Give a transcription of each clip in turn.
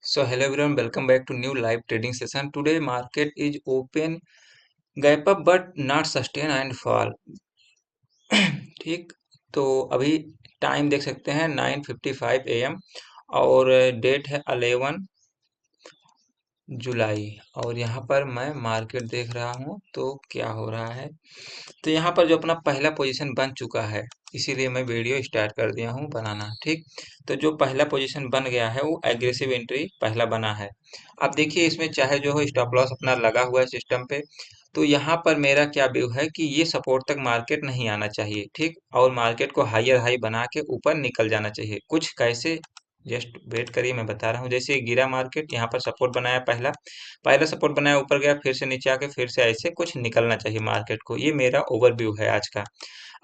So hello everyone, welcome back to new live trading session. Today market is open, gap up but not sustain and fall. ठीक, तो अभी time देख सकते हैं 9:55 AM और date है 11 जुलाई। और यहाँ पर मैं मार्केट देख रहा हूँ तो क्या हो रहा है। तो यहाँ पर जो अपना पहला पोजीशन बन चुका है, इसीलिए मैं वीडियो स्टार्ट कर दिया हूँ बनाना। ठीक, तो जो पहला पोजीशन बन गया है वो एग्रेसिव एंट्री पहला बना है। अब देखिए इसमें चाहे जो हो स्टॉप लॉस अपना लगा हुआ है सिस्टम पे। तो यहाँ पर मेरा क्या व्यू है कि ये सपोर्ट तक मार्केट नहीं आना चाहिए। ठीक, और मार्केट को हायर हाई बना के ऊपर निकल जाना चाहिए। कुछ कैसे, जस्ट वेट करिए, मैं बता रहा हूँ। जैसे गिरा मार्केट, यहाँ पर सपोर्ट बनाया, पहला पहला सपोर्ट बनाया, ऊपर गया, फिर से नीचे आके फिर से ऐसे कुछ निकलना चाहिए मार्केट को। ये मेरा ओवरव्यू है आज का।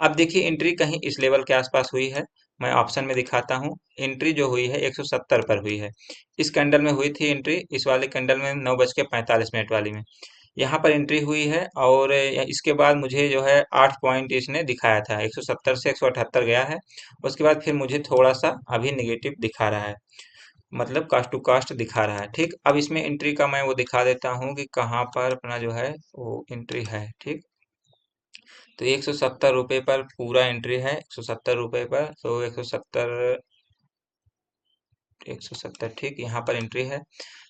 अब देखिए एंट्री कहीं इस लेवल के आसपास हुई है। मैं ऑप्शन में दिखाता हूँ। एंट्री जो हुई है 170 पर हुई है। इस कैंडल में हुई थी एंट्री, इस वाले कैंडल में 9:45 वाली में यहाँ पर एंट्री हुई है। और इसके बाद मुझे जो है 8 पॉइंट इसने दिखाया था, 170 से 178 गया है। उसके बाद फिर मुझे थोड़ा सा अभी निगेटिव दिखा रहा है, मतलब कास्ट टू कास्ट दिखा रहा है। ठीक, अब इसमें एंट्री का मैं वो दिखा देता हूँ कि कहाँ पर अपना जो है वो एंट्री है। ठीक, तो 170 रुपये पर पूरा एंट्री है, 170 रुपये पर। तो 170, ठीक, यहाँ पर एंट्री है।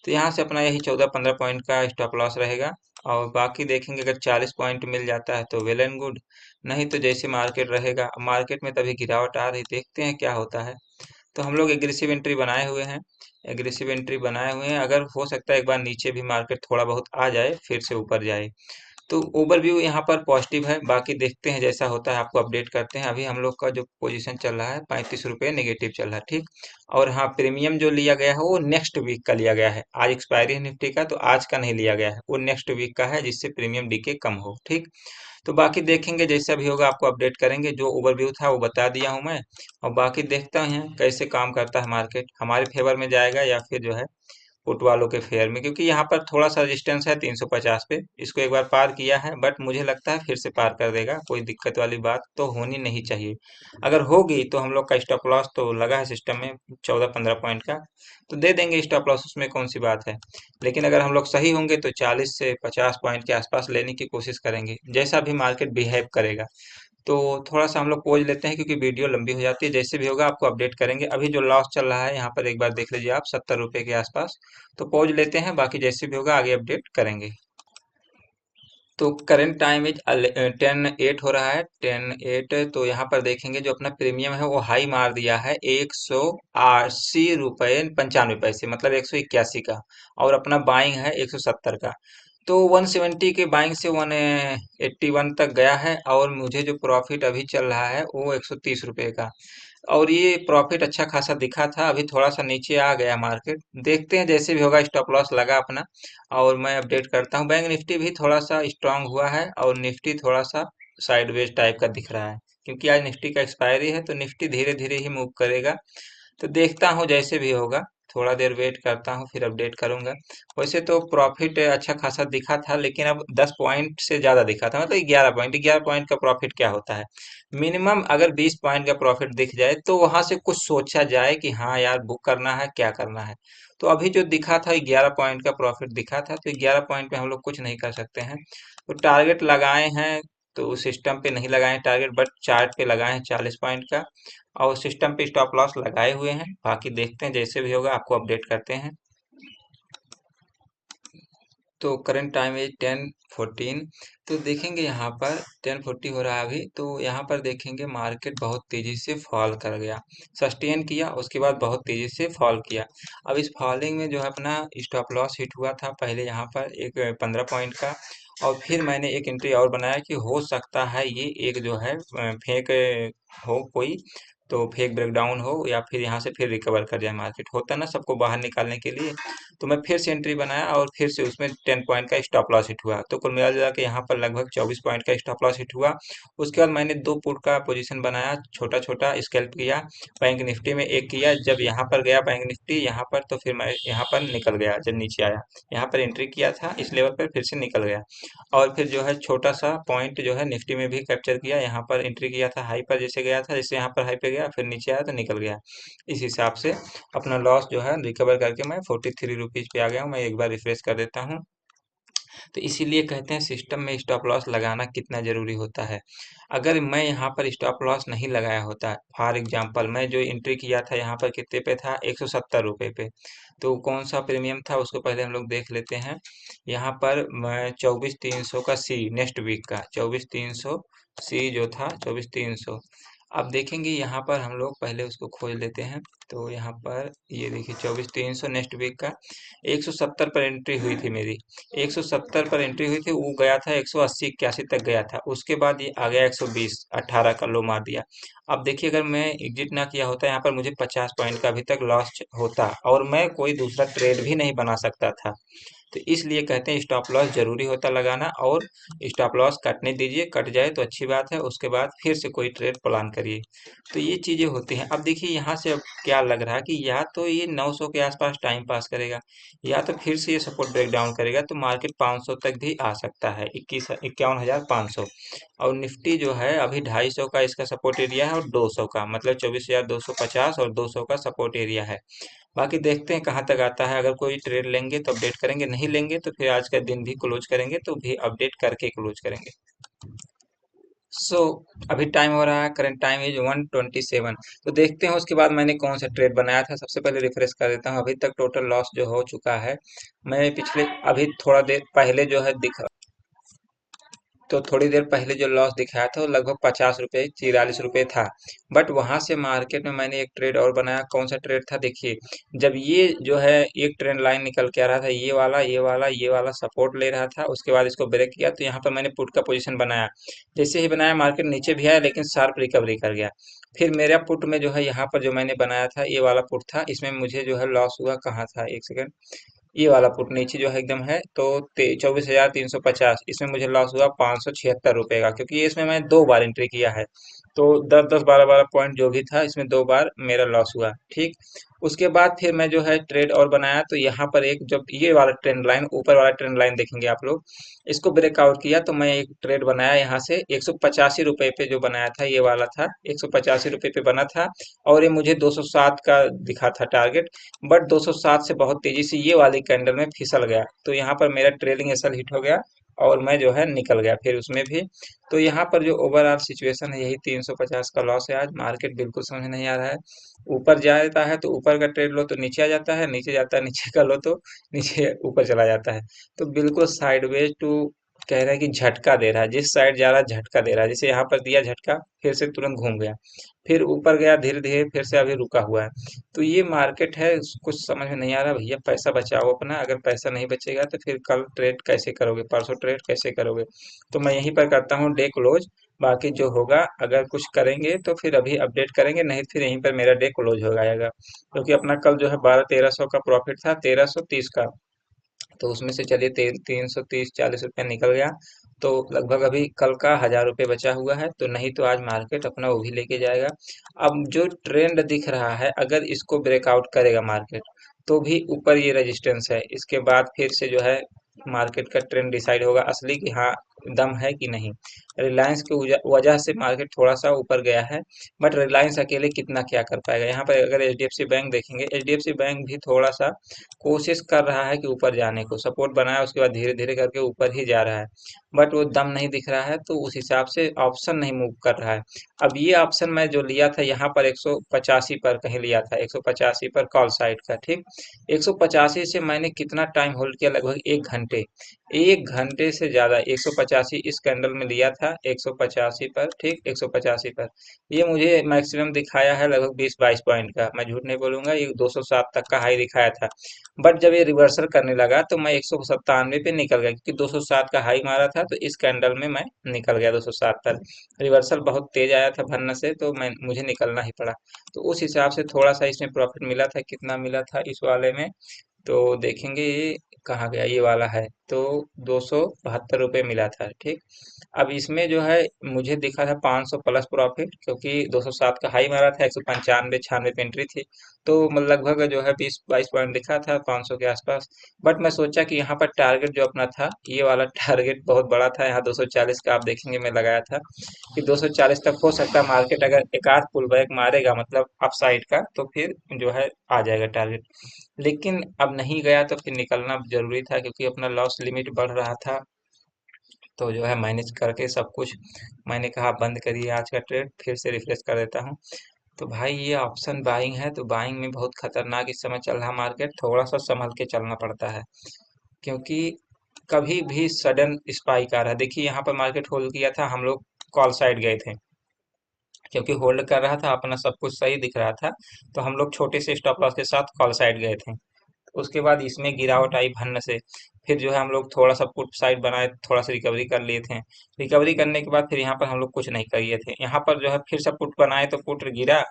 तो यहाँ से अपना यही 14-15 पॉइंट का स्टॉप लॉस रहेगा। और बाकी देखेंगे, अगर 40 पॉइंट मिल जाता है तो वेल एंड गुड, नहीं तो जैसे मार्केट रहेगा। मार्केट में तभी गिरावट आ रही, देखते हैं क्या होता है। तो हम लोग एग्रेसिव एंट्री बनाए हुए हैं, एग्रेसिव एंट्री बनाए हुए हैं। अगर हो सकता है एक बार नीचे भी मार्केट थोड़ा बहुत आ जाए, फिर से ऊपर जाए। तो ओवरव्यू यहाँ पर पॉजिटिव है। बाकी देखते हैं जैसा होता है, आपको अपडेट करते हैं। अभी हम लोग का जो पोजीशन चल रहा है 35 रुपये नेगेटिव चल रहा है। ठीक, और हाँ, प्रीमियम जो लिया गया है वो नेक्स्ट वीक का लिया गया है। आज एक्सपायरी है निफ्टी का, तो आज का नहीं लिया गया है, वो नेक्स्ट वीक का है, जिससे प्रीमियम डीके कम हो। ठीक, तो बाकी देखेंगे जैसा भी होगा आपको अपडेट करेंगे। जो ओवरव्यू था वो बता दिया हूँ मैं। और बाकी देखता हैं कैसे काम करता है मार्केट, हमारे फेवर में जाएगा या फिर जो है पुट वालों के फेयर में। क्योंकि यहाँ पर थोड़ा सा रेजिस्टेंस है 350 पे, इसको एक बार पार किया है, बट मुझे लगता है फिर से पार कर देगा। कोई दिक्कत वाली बात तो होनी नहीं चाहिए। अगर होगी तो हम लोग का स्टॉप लॉस तो लगा है सिस्टम में 14-15 पॉइंट का, तो दे देंगे स्टॉप लॉस, उसमें कौन सी बात है। लेकिन अगर हम लोग सही होंगे तो 40 से 50 पॉइंट के आसपास लेने की कोशिश करेंगे, जैसा भी मार्केट बिहेव करेगा। तो थोड़ा सा हम लोग पॉज लेते हैं, क्योंकि वीडियो लंबी हो जाती है। जैसे भी होगा आपको अपडेट करेंगे। अभी जो लॉस चल रहा है यहाँ पर एक बार देख लीजिए आप, 70 रुपये के आसपास। तो पॉज लेते हैं, बाकी जैसे भी होगा आगे अपडेट करेंगे। तो करंट टाइम इज 10:08 हो रहा है, 10:08। तो यहाँ पर देखेंगे जो अपना प्रीमियम है वो हाई मार दिया है 180 रुपये 95 पैसे, मतलब 181 का। और अपना बाइंग है 170 का। तो 170 के बाइंग से 181 तक गया है। और मुझे जो प्रॉफिट अभी चल रहा है वो 130 रुपये का। और ये प्रॉफिट अच्छा खासा दिखा था, अभी थोड़ा सा नीचे आ गया मार्केट। देखते हैं जैसे भी होगा, स्टॉप लॉस लगा अपना। और मैं अपडेट करता हूँ। बैंक निफ्टी भी थोड़ा सा स्ट्रांग हुआ है, और निफ्टी थोड़ा सा साइडवेज टाइप का दिख रहा है, क्योंकि आज निफ्टी का एक्सपायरी है। तो निफ्टी धीरे धीरे ही मूव करेगा। तो देखता हूँ जैसे भी होगा, थोड़ा देर वेट करता हूँ, फिर अपडेट करूंगा। वैसे तो प्रॉफिट अच्छा खासा दिखा था, लेकिन अब 10 पॉइंट से ज़्यादा दिखा था, मतलब 11 पॉइंट का प्रॉफिट क्या होता है। मिनिमम अगर 20 पॉइंट का प्रॉफिट दिख जाए तो वहां से कुछ सोचा जाए कि हाँ यार बुक करना है, क्या करना है। तो अभी जो दिखा था 11 पॉइंट का प्रॉफिट दिखा था, तो 11 पॉइंट पे हम लोग कुछ नहीं कर सकते हैं। तो टारगेट लगाए हैं, तो सिस्टम पे नहीं लगाए टारगेट, बट चार्ट पे लगाए हैं 40 पॉइंट का। और सिस्टम पे स्टॉप लॉस लगाए हुए हैं। बाकी देखते हैं जैसे भी होगा, आपको अपडेट करते हैं। तो करंट टाइम है 10:14। तो देखेंगे यहाँ पर 10:40 हो रहा है अभी। तो यहाँ पर देखेंगे मार्केट बहुत तेजी से फॉल कर गया, सस्टेन किया, उसके बाद बहुत तेजी से फॉल किया। अब इस फॉलिंग में जो है अपना स्टॉप लॉस हिट हुआ था पहले यहाँ पर एक 15 पॉइंट का। और फिर मैंने एक एंट्री और बनाया कि हो सकता है ये एक जो है फेक हो कोई, तो फेक ब्रेकडाउन हो, या फिर यहाँ से फिर रिकवर कर जाए मार्केट, होता है ना सबको बाहर निकालने के लिए। तो मैं फिर से एंट्री बनाया, और फिर से उसमें 10 पॉइंट का स्टॉप लॉस हिट हुआ। तो कुल मिला जुला के यहाँ पर लगभग 24 पॉइंट का स्टॉप लॉस हिट हुआ। उसके बाद मैंने दो पुट का पोजीशन बनाया, छोटा छोटा स्कैल्प किया। बैंक निफ्टी में एक किया, जब यहाँ पर गया बैंक निफ्टी यहाँ पर, तो फिर मैं यहाँ पर निकल गया। जब नीचे आया, यहाँ पर एंट्री किया था इस लेवल पर, फिर से निकल गया। और फिर जो है छोटा सा पॉइंट जो है निफ्टी में भी कैप्चर किया, यहाँ पर एंट्री किया था हाई पर, जैसे गया था, जैसे यहाँ पर हाई पे गया गया, फिर नीचे आया तो निकल गया। इस हिसाब से अपना लॉस जो है रिकवर करके मैं 43 रुपीज पे आ गया हूँ। मैं एक बार रिफ्रेश कर देता हूँ। तो इसीलिए कहते हैं सिस्टम में स्टॉप लॉस लगाना कितना जरूरी होता है। अगर मैं यहाँ पर स्टॉप लॉस नहीं लगाया होता, फॉर एग्जांपल मैं जो एंट्री किया था यहाँ पर कितने पे था, 170 रुपये पे, तो कौन सा प्रीमियम था उसको पहले हम लोग देख लेते हैं। यहाँ पर मैं 24,300 का सी, नेक्स्ट वीक का 24,300 सी जो था 24,300। अब देखेंगे यहाँ पर हम लोग पहले उसको खोज लेते हैं। तो यहाँ पर ये देखिए 24,300 नेक्स्ट वीक का 170 पर एंट्री हुई थी मेरी। 170 पर एंट्री हुई थी, वो गया था 180-81 तक गया था। उसके बाद ये आ गया 120, 18 का लो मार दिया। अब देखिए अगर मैं एग्जिट ना किया होता यहाँ पर मुझे 50 पॉइंट का अभी तक लॉस होता और मैं कोई दूसरा ट्रेड भी नहीं बना सकता था। तो इसलिए कहते हैं स्टॉप लॉस जरूरी होता लगाना, और स्टॉप लॉस कटने दीजिए, कट जाए तो अच्छी बात है, उसके बाद फिर से कोई ट्रेड प्लान करिए। तो ये चीजें होती हैं। अब देखिए यहाँ से अब क्या लग रहा है कि या तो ये 900 के आसपास टाइम पास करेगा, या तो फिर से ये सपोर्ट ब्रेक डाउन करेगा तो मार्केट 500 तक भी आ सकता है, 51,500। और निफ्टी जो है अभी 250 का इसका सपोर्ट एरिया है, और 200 का मतलब 24,250 और 200 का सपोर्ट एरिया है। बाकी देखते हैं कहाँ तक आता है। अगर कोई ट्रेड लेंगे तो अपडेट करेंगे, नहीं लेंगे तो फिर आज का दिन भी क्लोज करेंगे, तो भी अपडेट करके क्लोज करेंगे। सो अभी टाइम हो रहा है, करंट टाइम इज 1:27। तो देखते हैं उसके बाद मैंने कौन सा ट्रेड बनाया था। सबसे पहले रिफ्रेश कर देता हूँ। अभी तक टोटल लॉस जो हो चुका है, मैं पिछले अभी थोड़ा देर पहले जो है दिखा, तो थोड़ी देर पहले जो लॉस दिखाया था वो लगभग 50 रुपये 44 रुपये था। बट वहां से मार्केट में मैंने एक ट्रेड और बनाया। कौन सा ट्रेड था देखिए, जब ये जो है एक ट्रेंड लाइन निकल के आ रहा था, ये वाला सपोर्ट ले रहा था, उसके बाद इसको ब्रेक किया तो यहाँ पर मैंने पुट का पोजीशन बनाया। जैसे ही बनाया मार्केट नीचे भी आया लेकिन शार्प रिकवरी कर गया। फिर मेरा पुट में जो है यहाँ पर जो मैंने बनाया था ये वाला पुट था, इसमें मुझे जो है लॉस हुआ, कहाँ था एक सेकंड, ये वाला पुट नीचे जो है एकदम है, तो 24,350, इसमें मुझे लॉस हुआ 576 रुपये का, क्योंकि इसमें मैं 2 बार एंट्री किया है। तो 10-10, 12-12 पॉइंट जो भी था इसमें 2 बार मेरा लॉस हुआ। ठीक, उसके बाद फिर मैं जो है ट्रेड और बनाया, तो यहाँ पर एक जब ये वाला ट्रेंड लाइन, ऊपर वाला ट्रेंड लाइन देखेंगे आप लोग, इसको ब्रेकआउट किया तो मैं एक ट्रेड बनाया यहाँ से 185 रुपये पे, जो बनाया था ये वाला था 185 रुपये पे बना था। और ये मुझे 207 का दिखा था टारगेट, बट 207 से बहुत तेजी से ये वाली कैंडल में फिसल गया, तो यहाँ पर मेरा ट्रेलिंग एसएल हिट हो गया और मैं जो है निकल गया फिर उसमें भी। तो यहाँ पर जो ओवरऑल सिचुएशन है, यही 350 का लॉस है। आज मार्केट बिल्कुल समझ नहीं आ रहा है। ऊपर जाता है तो ऊपर का ट्रेड लो तो नीचे आ जाता है, नीचे जाता है नीचे का लो तो नीचे ऊपर चला जाता है। तो बिल्कुल साइडवेज टू कह रहा है कि झटका दे रहा है, जिस साइड जा रहा है झटका दे रहा है। जैसे यहाँ पर दिया झटका, फिर से तुरंत घूम गया, फिर ऊपर गया धीरे धीरे, फिर से अभी रुका हुआ है। तो ये मार्केट है, कुछ समझ में नहीं आ रहा भैया। पैसा बचाओ अपना, अगर पैसा नहीं बचेगा तो फिर कल ट्रेड कैसे करोगे, परसों ट्रेड कैसे करोगे। तो मैं यहीं पर करता हूँ डे क्लोज। बाकी जो होगा अगर कुछ करेंगे तो फिर अभी अपडेट करेंगे, नहीं फिर यहीं पर मेरा डे क्लोज हो जाएगा। क्योंकि अपना कल जो है 12-1300 का प्रॉफिट था, 1330 का। तो उसमें से चलिए 330-40 रुपये निकल गया। तो लगभग अभी कल का 1000 रुपये बचा हुआ है, तो नहीं तो आज मार्केट अपना वो भी लेके जाएगा। अब जो ट्रेंड दिख रहा है, अगर इसको ब्रेकआउट करेगा मार्केट तो भी ऊपर ये रेजिस्टेंस है, इसके बाद फिर से जो है मार्केट का ट्रेंड डिसाइड होगा असली कि हाँ दम है कि नहीं। रिलायंस की वजह से मार्केट थोड़ा सा ऊपर गया है, बट रिलायंस अकेले कितना क्या कर पाएगा। यहाँ पर अगर एचडीएफसी बैंक देखेंगे, एचडीएफसी बैंक भी थोड़ा सा कोशिश कर रहा है कि ऊपर जाने को, सपोर्ट बनाया उसके बाद धीरे धीरे करके ऊपर ही जा रहा है, बट वो दम नहीं दिख रहा है, तो उस हिसाब से ऑप्शन नहीं मूव कर रहा है। अब ये ऑप्शन मैं जो लिया था यहाँ पर 185 पर कहीं लिया था, 185 पर कॉल साइड का। ठीक, 185 से मैंने कितना टाइम होल्ड किया, लगभग 1 घंटे, 1 घंटे से ज्यादा। 185 इस कैंडल में लिया था, 185 पर। ठीक, 185 पर ये मुझे मैक्सिमम दिखाया है लगभग 20-22 पॉइंट का, मैं झूठ नहीं बोलूंगा। ये 207 तक का हाई दिखाया था, बट जब ये रिवर्सल करने लगा तो मैं 197 पे निकल गया, क्योंकि 207 का हाई मारा था, तो इस कैंडल में मैं निकल गया 207 पर। रिवर्सल बहुत तेज आया था भरने से, तो मैं मुझे निकलना ही पड़ा। तो उस हिसाब से थोड़ा सा इसमें प्रॉफिट मिला था। कितना मिला था इस वाले में, तो देखेंगे ये कहाँ गया, ये वाला है। तो 272 रुपये मिला था, ठीक। अब इसमें जो है मुझे दिखा था 500 प्लस प्रॉफिट, क्योंकि 207 का हाई मारा था, 195 96 पे एंट्री थी। तो लगभग जो है 20 22 पॉइंट दिखा था 500 के आसपास। बट मैं सोचा कि यहाँ पर टारगेट जो अपना था, ये वाला टारगेट बहुत बड़ा था, यहाँ 240 का आप देखेंगे मैं लगाया था कि 240 तक हो सकता है मार्केट अगर एक आध पुल बैक मारेगा, मतलब अपसाइड का, तो फिर जो है आ जाएगा टारगेट। लेकिन अब नहीं गया तो फिर निकलना जरूरी था, क्योंकि अपना लॉस लिमिट बढ़ रहा था। तो जो है मैनेज करके सब कुछ मैंने कहा बंद करिए आज का ट्रेड, फिर से रिफ्रेश कर देता हूँ। तो भाई ये ऑप्शन बाइंग है, तो बाइंग में बहुत खतरनाक इस समय चल रहा मार्केट, थोड़ा सा संभल के चलना पड़ता है, क्योंकि कभी भी सडन स्पाइक आ रहा है। देखिए यहाँ पर मार्केट होल्ड किया था, हम लोग कॉल साइड गए थे, क्योंकि होल्ड कर रहा था अपना सब कुछ सही दिख रहा था, तो हम लोग छोटे से स्टॉप लॉस के साथ कॉल साइड गए थे। उसके बाद इसमें गिरावट आई भन्न से, फिर जो है हम लोग थोड़ा सा पुट साइड बनाए, थोड़ा सा रिकवरी कर लिए थे। रिकवरी करने के बाद फिर यहाँ पर हम लोग कुछ नहीं किए थे, यहाँ पर जो है फिर से पुट बनाए तो पुट गिरा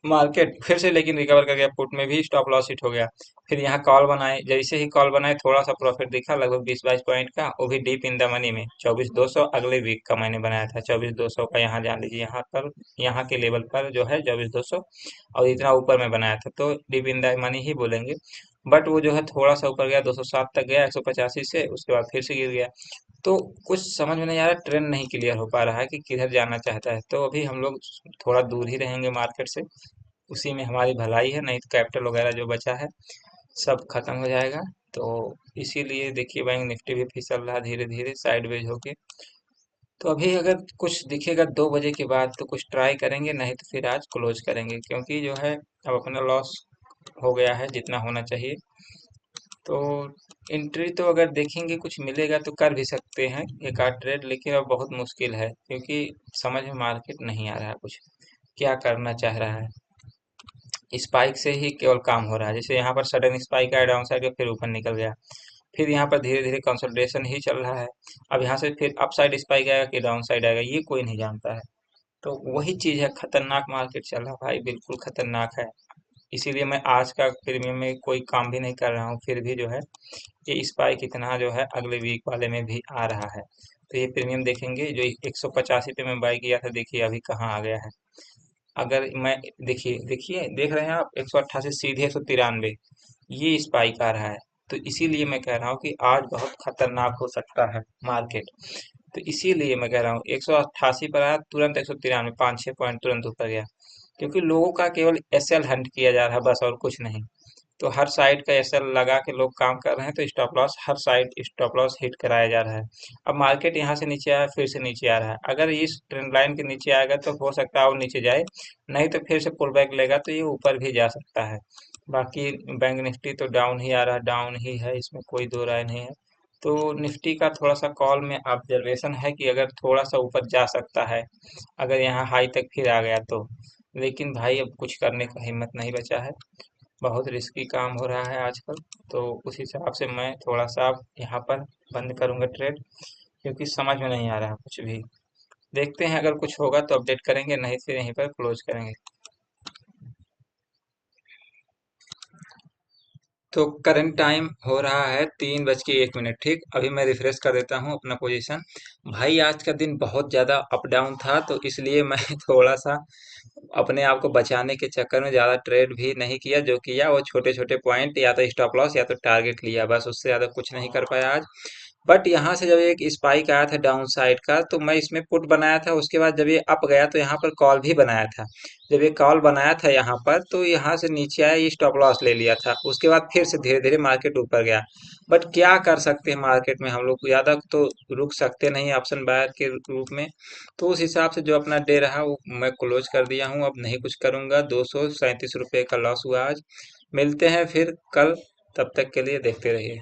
मार्केट फिर से, लेकिन रिकवर कर गया, पुट में भी स्टॉप लॉस हिट हो गया। फिर यहाँ कॉल बनाए, जैसे ही कॉल बनाए थोड़ा सा प्रॉफिट दिखा, लगभग 20 22 पॉइंट का, वो भी डीप इन द मनी में 24 200 अगले वीक का मैंने बनाया था, 24 200 का, यहाँ जान लीजिए, यहाँ पर यहाँ के लेवल पर जो है 24 200, और इतना ऊपर में बनाया था, तो डीप इन द मनी ही बोलेंगे। बट वो जो है थोड़ा सा ऊपर गया, 207 तक गया 185 से, उसके बाद फिर से गिर गया। तो कुछ समझ में नहीं आ रहा, ट्रेंड नहीं क्लियर हो पा रहा है कि किधर जाना चाहता है। तो अभी हम लोग थोड़ा दूर ही रहेंगे मार्केट से, उसी में हमारी भलाई है, नहीं तो कैपिटल वगैरह जो बचा है सब खत्म हो जाएगा। तो इसीलिए देखिए बैंक निफ्टी भी फिसल रहा धीरे धीरे साइडवेज होके। तो अभी अगर कुछ दिखेगा 2 बजे के बाद तो कुछ ट्राई करेंगे, नहीं तो फिर आज क्लोज करेंगे, क्योंकि जो है अब अपना लॉस हो गया है जितना होना चाहिए। तो एंट्री तो अगर देखेंगे कुछ मिलेगा तो कर भी सकते हैं एक आध ट्रेड, लेकिन अब बहुत मुश्किल है, क्योंकि समझ में मार्केट नहीं आ रहा है कुछ क्या करना चाह रहा है। स्पाइक से ही केवल काम हो रहा है, जैसे यहाँ पर सडन स्पाइक आया डाउन साइड, फिर ऊपर निकल गया, फिर यहाँ पर धीरे धीरे कंसोलिडेशन ही चल रहा है। अब यहाँ से फिर अप साइड स्पाइक आएगा कि डाउन साइड आएगा, ये कोई नहीं जानता है। तो वही चीज है, खतरनाक मार्केट चल रहा है भाई, बिल्कुल खतरनाक है। इसीलिए मैं आज का प्रीमियम में कोई काम भी नहीं कर रहा हूँ, फिर भी जो है ये स्पाइक इतना जो है अगले वीक वाले में भी आ रहा है। तो ये प्रीमियम देखेंगे जो 185 पे मैं बाई किया था, देखिए अभी कहाँ आ गया है। अगर मैं, देखिए देखिए देख रहे हैं आप, 188 सीधे 193, ये स्पाइक आ रहा है। तो इसीलिए मैं कह रहा हूँ कि आज बहुत खतरनाक हो सकता है मार्केट। तो इसीलिए मैं कह रहा हूँ 188 पर आया, तुरंत 193, 5 6 पॉइंट तुरंत ऊपर गया, क्योंकि लोगों का केवल एसएल हंट किया जा रहा है बस, और कुछ नहीं। तो हर साइड का एसएल लगा के लोग काम कर रहे हैं, तो स्टॉप लॉस हर साइड स्टॉप लॉस हिट कराया जा रहा है। अब मार्केट यहाँ से नीचे आया, फिर से नीचे आ रहा है, अगर इस ट्रेंड लाइन के नीचे आएगा तो हो सकता है और नीचे जाए, नहीं तो फिर से पुल बैक लेगा तो ये ऊपर भी जा सकता है। बाकी बैंक निफ्टी तो डाउन ही आ रहा है, डाउन ही है, इसमें कोई दो राय नहीं है। तो निफ्टी का थोड़ा सा कॉल में ऑब्जर्वेशन है कि अगर थोड़ा सा ऊपर जा सकता है, अगर यहाँ हाई तक फिर आ गया तो। लेकिन भाई अब कुछ करने का हिम्मत नहीं बचा है, बहुत रिस्की काम हो रहा है आजकल। तो उस हिसाब से मैं थोड़ा सा अब यहाँ पर बंद करूँगा ट्रेड, क्योंकि समझ में नहीं आ रहा कुछ भी। देखते हैं अगर कुछ होगा तो अपडेट करेंगे, नहीं फिर यहीं पर क्लोज करेंगे। तो करंट टाइम हो रहा है 3:01। ठीक, अभी मैं रिफ्रेश कर देता हूँ अपना पोजीशन। भाई आज का दिन बहुत ज़्यादा अप डाउन था, तो इसलिए मैं थोड़ा सा अपने आप को बचाने के चक्कर में ज़्यादा ट्रेड भी नहीं किया, जो किया वो छोटे छोटे पॉइंट, या तो स्टॉप लॉस या तो टारगेट लिया, बस उससे ज़्यादा कुछ नहीं कर पाया आज। बट यहाँ से जब एक स्पाइक आया था डाउन साइड का, तो मैं इसमें पुट बनाया था, उसके बाद जब ये अप गया तो यहाँ पर कॉल भी बनाया था। जब ये कॉल बनाया था यहाँ पर, तो यहाँ से नीचे आया, ये स्टॉप लॉस ले लिया था, उसके बाद फिर से धीरे धीरे मार्केट ऊपर गया। बट क्या कर सकते हैं मार्केट में, हम लोग ज़्यादा तो रुक सकते नहीं ऑप्शन बायर के रूप में। तो उस हिसाब से जो अपना डे रहा वो मैं क्लोज कर दिया हूँ, अब नहीं कुछ करूँगा। 237 रुपये का लॉस हुआ आज। मिलते हैं फिर कल, तब तक के लिए देखते रहिए।